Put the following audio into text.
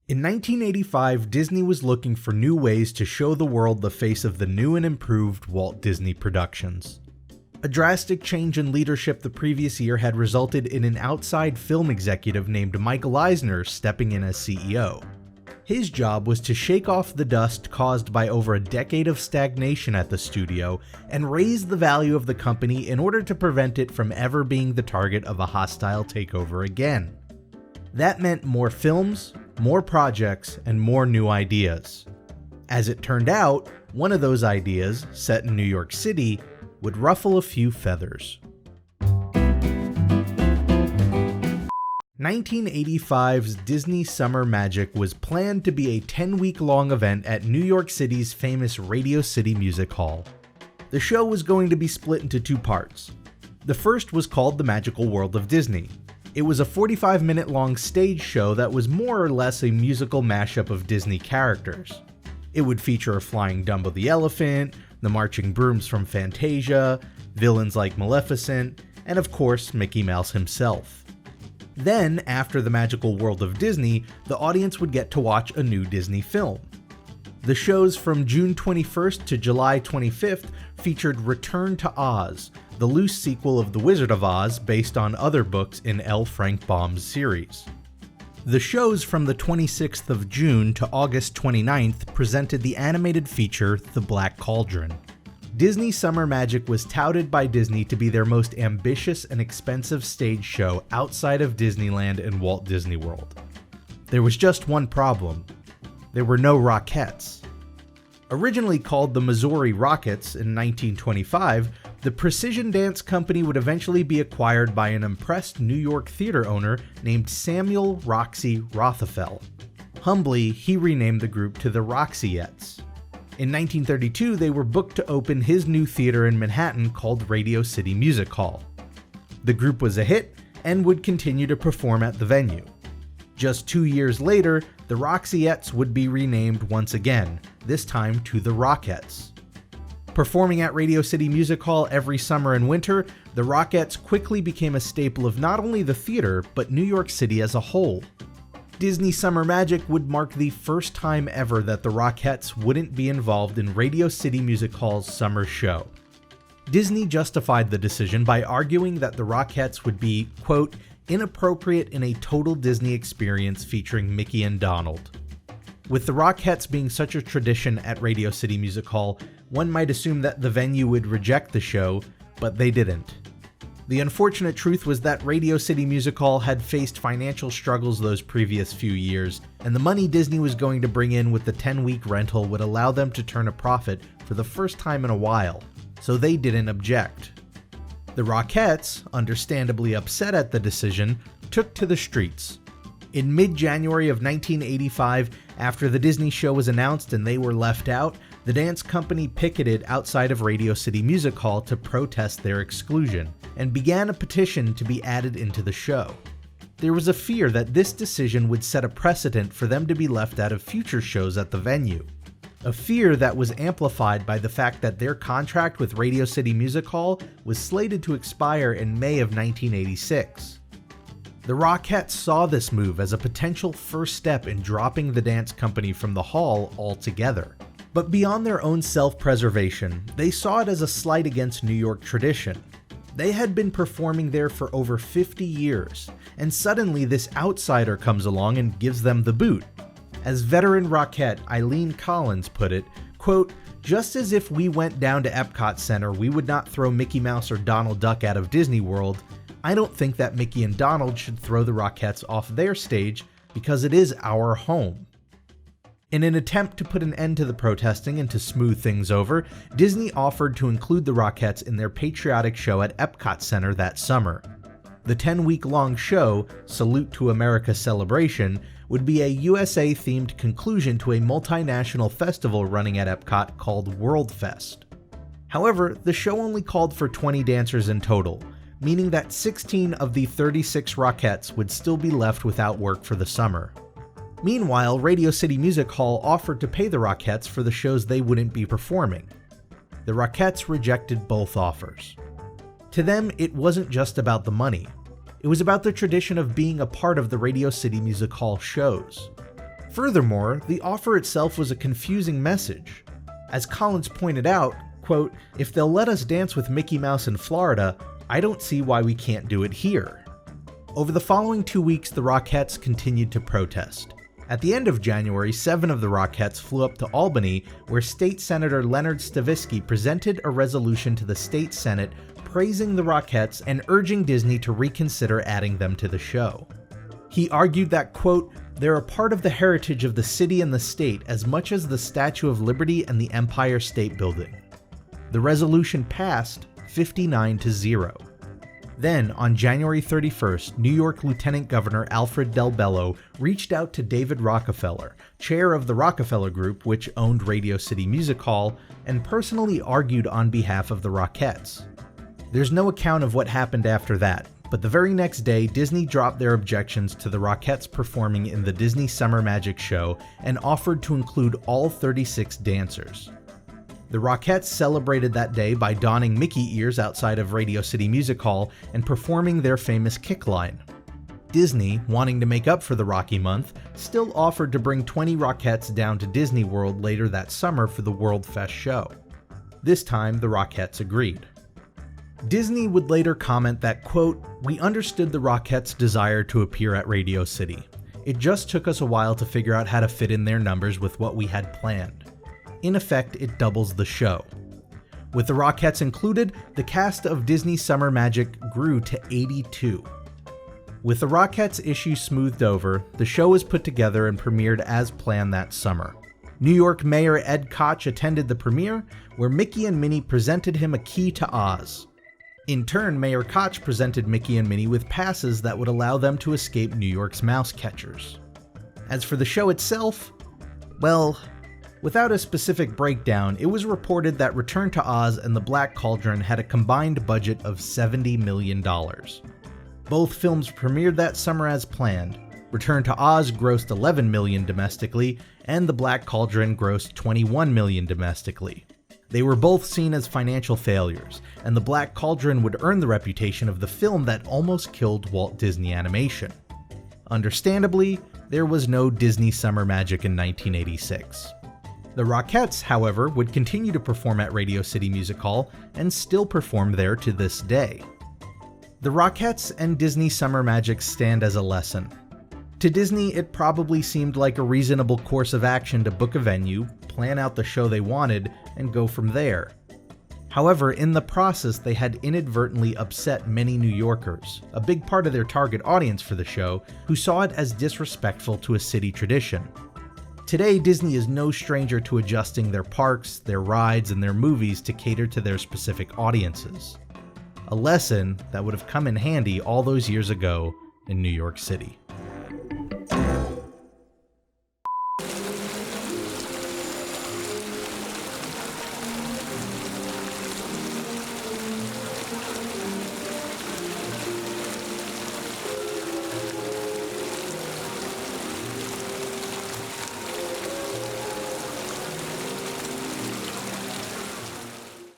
In 1985, Disney was looking for new ways to show the world the face of the new and improved Walt Disney Productions. A drastic change in leadership the previous year had resulted in an outside film executive named Michael Eisner stepping in as CEO. His job was to shake off the dust caused by over a decade of stagnation at the studio and raise the value of the company in order to prevent it from ever being the target of a hostile takeover again. That meant more films, more projects, and more new ideas. As it turned out, one of those ideas, set in New York City, would ruffle a few feathers. 1985's Disney Summer Magic was planned to be a 10-week-long event at New York City's famous Radio City Music Hall. The show was going to be split into two parts. The first was called The Magical World of Disney. It was a 45-minute long stage show that was more or less a musical mashup of Disney characters. It would feature a flying Dumbo the Elephant, the marching brooms from Fantasia, villains like Maleficent, and of course Mickey Mouse himself. Then, after The Magical World of Disney, the audience would get to watch a new Disney film. The shows from June 21st to July 25th featured Return to Oz, the loose sequel of The Wizard of Oz based on other books in L. Frank Baum's series. The shows from the 26th of June to August 29th presented the animated feature The Black Cauldron. Disney Summer Magic was touted by Disney to be their most ambitious and expensive stage show outside of Disneyland and Walt Disney World. There was just one problem. There were no Rockettes. Originally called the Missouri Rockets in 1925, the precision dance company would eventually be acquired by an impressed New York theater owner named Samuel Roxy Rothafel. Humbly, he renamed the group to the Roxyettes. In 1932, they were booked to open his new theater in Manhattan called Radio City Music Hall. The group was a hit and would continue to perform at the venue. Just 2 years later, the Roxyettes would be renamed once again, this time to the Rockettes. Performing at Radio City Music Hall every summer and winter, the Rockettes quickly became a staple of not only the theater, but New York City as a whole. Disney Summer Magic would mark the first time ever that the Rockettes wouldn't be involved in Radio City Music Hall's summer show. Disney justified the decision by arguing that the Rockettes would be, quote, inappropriate in a total Disney experience featuring Mickey and Donald. With the Rockettes being such a tradition at Radio City Music Hall, one might assume that the venue would reject the show, but they didn't. The unfortunate truth was that Radio City Music Hall had faced financial struggles those previous few years, and the money Disney was going to bring in with the 10-week rental would allow them to turn a profit for the first time in a while, so they didn't object. The Rockettes, understandably upset at the decision, took to the streets. In mid-January of 1985, after the Disney show was announced and they were left out, the dance company picketed outside of Radio City Music Hall to protest their exclusion, and began a petition to be added into the show. There was a fear that this decision would set a precedent for them to be left out of future shows at the venue. A fear that was amplified by the fact that their contract with Radio City Music Hall was slated to expire in May of 1986. The Rockettes saw this move as a potential first step in dropping the dance company from the hall altogether. But beyond their own self-preservation, they saw it as a slight against New York tradition. They had been performing there for over 50 years, and suddenly this outsider comes along and gives them the boot. As veteran Rockette Eileen Collins put it, quote, just as if we went down to Epcot Center, we would not throw Mickey Mouse or Donald Duck out of Disney World. I don't think that Mickey and Donald should throw the Rockettes off their stage because it is our home. In an attempt to put an end to the protesting and to smooth things over, Disney offered to include the Rockettes in their patriotic show at Epcot Center that summer. The 10-week-long show, Salute to America Celebration, would be a USA-themed conclusion to a multinational festival running at Epcot called WorldFest. However, the show only called for 20 dancers in total, meaning that 16 of the 36 Rockettes would still be left without work for the summer. Meanwhile, Radio City Music Hall offered to pay the Rockettes for the shows they wouldn't be performing. The Rockettes rejected both offers. To them, it wasn't just about the money. It was about the tradition of being a part of the Radio City Music Hall shows. Furthermore, the offer itself was a confusing message. As Collins pointed out, quote, "If they'll let us dance with Mickey Mouse in Florida, I don't see why we can't do it here." Over the following 2 weeks, the Rockettes continued to protest. At the end of January, 7 of the Rockettes flew up to Albany, where State Senator Leonard Stavitsky presented a resolution to the state Senate praising the Rockettes and urging Disney to reconsider adding them to the show. He argued that, quote, "They're a part of the heritage of the city and the state as much as the Statue of Liberty and the Empire State Building." The resolution passed 59-0. Then, on January 31st, New York Lieutenant Governor Alfred Del Bello reached out to David Rockefeller, chair of the Rockefeller Group, which owned Radio City Music Hall, and personally argued on behalf of the Rockettes. There's no account of what happened after that, but the very next day, Disney dropped their objections to the Rockettes performing in the Disney Summer Magic show and offered to include all 36 dancers. The Rockettes celebrated that day by donning Mickey ears outside of Radio City Music Hall and performing their famous kick line. Disney, wanting to make up for the Rocky Month, still offered to bring 20 Rockettes down to Disney World later that summer for the World Fest show. This time, the Rockettes agreed. Disney would later comment that, quote, "We understood the Rockettes' desire to appear at Radio City. It just took us a while to figure out how to fit in their numbers with what we had planned. In effect, it doubles the show." With the Rockettes included, the cast of Disney Summer Magic grew to 82. With the Rockettes issue smoothed over, the show was put together and premiered as planned that summer. New York Mayor Ed Koch attended the premiere, where Mickey and Minnie presented him a key to Oz. In turn, Mayor Koch presented Mickey and Minnie with passes that would allow them to escape New York's mouse catchers. As for the show itself, well, without a specific breakdown, it was reported that Return to Oz and The Black Cauldron had a combined budget of $70 million. Both films premiered that summer as planned. Return to Oz grossed $11 million domestically, and The Black Cauldron grossed $21 million domestically. They were both seen as financial failures, and The Black Cauldron would earn the reputation of the film that almost killed Walt Disney Animation. Understandably, there was no Disney Summer Magic in 1986. The Rockettes, however, would continue to perform at Radio City Music Hall and still perform there to this day. The Rockettes and Disney Summer Magic stand as a lesson. To Disney, it probably seemed like a reasonable course of action to book a venue, plan out the show they wanted, and go from there. However, in the process, they had inadvertently upset many New Yorkers, a big part of their target audience for the show, who saw it as disrespectful to a city tradition. Today, Disney is no stranger to adjusting their parks, their rides, and their movies to cater to their specific audiences. A lesson that would have come in handy all those years ago in New York City.